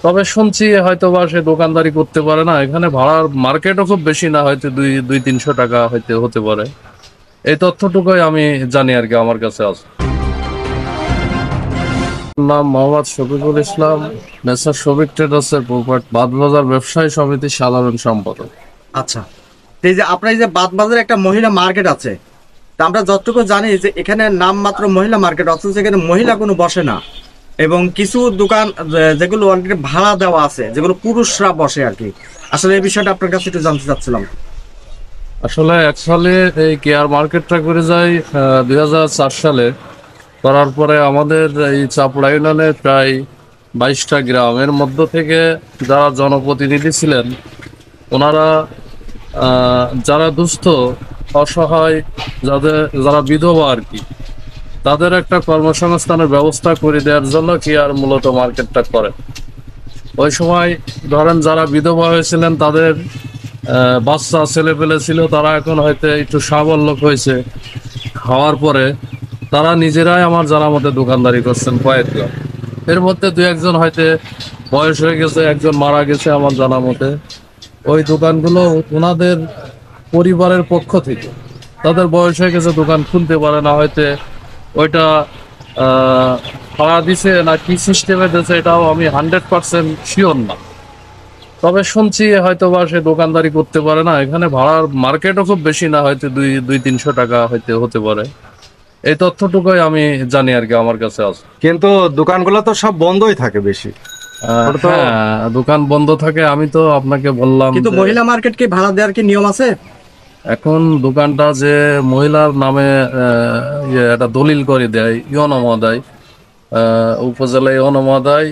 তবে শুনছি হয়তো বা সে দোকানদারি করতে পারে না, এখানে ভাড়ার মার্কেটও খুব বেশি না, হয়তো দুই দুই 300 টাকা হয়তো হতে পারে। এই তথ্যটুকুই আমি জানি আর কি, আমার কাছে আছে। নাম মোহাম্মদ শফিকুল ইসলাম, মেসার শফিক ট্রেডার্সের বাদবাজার ব্যবসায়ী সমিতির সাধারণ সম্পাদক। আচ্ছা, তো এই যে আপনার এই যে বাজারে একটা মহিলা মার্কেট আছে, তা আমরা যতটুকু জানি যে এখানে নামমাত্র মহিলা মার্কেট, অথচ এখানে মহিলা কোনো বসে না, এবং কিছু দোকান যেগুলো অলরেডি ভাড়া দেওয়া আছে, যেগুলো পুরুষরা বসে আর কি। আসলে এই বিষয়টা আপনার কাছে একটু জানতে চাচ্ছিলাম। আসলে অ্যাকচুয়ালি এই কেয়ার মার্কেটটা করে যায় 2004 সালে। করার পরে আমাদের এই চাপড়া ইউনিয়নের প্রায় 22টা গ্রামের মধ্য থেকে যারা জনপ্রতিনিধি ছিলেন, ওনারা যারা দুস্থ, অসহায়, যারা বিধবা আর কি, তাদের একটা কর্মসংস্থানের ব্যবস্থা করে দেওয়ার জন্য কেয়ার মূলত মার্কেটটা করে। ওই সময় ধরেন যারা বিধবা হয়েছিলেন, তাদের বাচ্চা ছেলে পেলে ছিল, তারা এখন হয়তো একটু সাবল্যক হয়েছে, খাওয়ার পরে তারা নিজেরাই আমার জানার মতে দোকানদারি করছেন কয়েকজন। এর মধ্যে দু একজন হয়তো বয়স হয়ে গেছে, একজন মারা গেছে আমার জানা মতে। ওই দোকানগুলো ওনাদের পরিবারের পক্ষ থেকে, তাদের বয়স হয়ে গেছে, দোকান খুলতে পারে না, হয়তো ওইটা ভাড়া দিছে না কি সিস্টেমে দিছে, এটাও আমি 100% শিওর না। তবে শুনছি হয়তো বা সে দোকানদারি করতে পারে না, এখানে ভাড়ার মার্কেটও খুব বেশি না, হয়তো দুই দুই 300 টাকা হয়তো হতে পারে। এই তথ্যটুকুই আমি জানি আর কি, আমার কাছে আছে। কিন্তু দোকানগুলো তো সব বন্ধই থাকে বেশি। ওটা তো হ্যাঁ, দোকান বন্ধ থাকে, আমি তো আপনাকে বললাম কিন্তু যে মহিলা মার্কেটকে ভাড়া দেওয়ার কি নিয়ম আছে? এখন দোকানটা যে মহিলার নামে একটা দলিল করে দেয় ইওনো মহোদয়, উপজেলা ইওনো মহোদয়।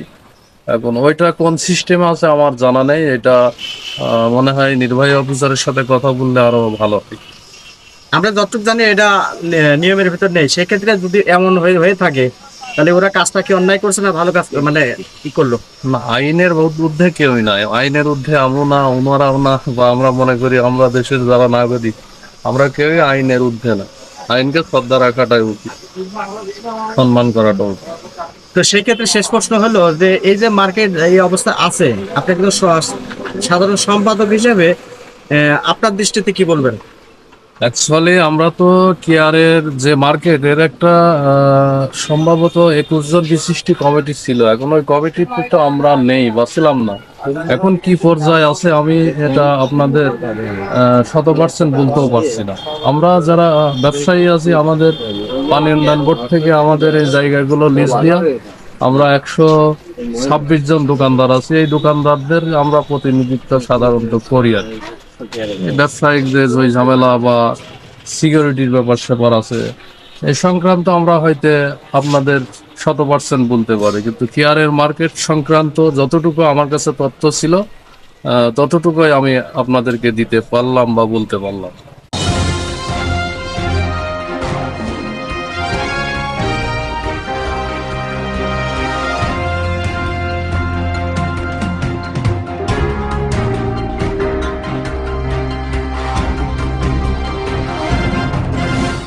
এখন ওইটা কোন সিস্টেমে আছে আমার জানা নেই, এটা মনে হয় নির্বাহী অফিসারের সাথে কথা বললে আরো ভালো হয়। আমরা যতটুকু জানি এটা নিয়মের ভিতর নেই। সেক্ষেত্রে যদি এমন হয়ে হয়ে থাকে, তাহলে ওরা কাজটা কি অন্যায় করছে না ভালো কাজ, মানে কি করলো? না, আইনের ঊর্ধ্বে কেউই নাই, আইনের ঊর্ধ্বে আমও না, ওনারাও না, বা আমরা মনে করি আমরা দেশের যারা নাগরিক, আমরা কেউই আইনের ঊর্ধ্বে না। আইনকে শ্রদ্ধা রাখাটাই উচিত, সম্মান করাটা উচিত। তো সেই ক্ষেত্রে শেষ প্রশ্ন হলো যে এই যে মার্কেট এই অবস্থা আছে, আপনি কিন্তু সাধারণ সম্পাদক হিসেবে আপনার দৃষ্টিতে কি বলবেন? অ্যাকচুয়ালি আমরা তো কেয়ারের যে মার্কেট, এর একটা সম্ভবত 21 জন বিশিষ্ট কমিটি ছিল, এখন ওই কমিটিতে তো আমরা নেই বা ছিলাম না। এখন কি পর্যায়ে আছে আমি এটা আপনাদের 100% বলতেও পারছি না। আমরা যারা ব্যবসায়ী আছি, আমাদের পানি উন্নয়ন বোর্ড থেকে আমাদের এই জায়গাগুলো লিজ দিয়া আমরা 126 জন দোকানদার আছি, এই দোকানদারদের আমরা প্রতিনিধিত্ব সাধারণত করি আর কি। ব্যবসায়িক যে ওই ঝামেলা বা সিকিউরিটির ব্যাপার স্যাপার আছে, এই সংক্রান্ত আমরা হয়তো আপনাদের 100% বলতে পারি, কিন্তু কেয়ারের মার্কেট সংক্রান্ত যতটুকু আমার কাছে তথ্য ছিল, ততটুকুই আমি আপনাদেরকে দিতে পারলাম বা বলতে পারলাম।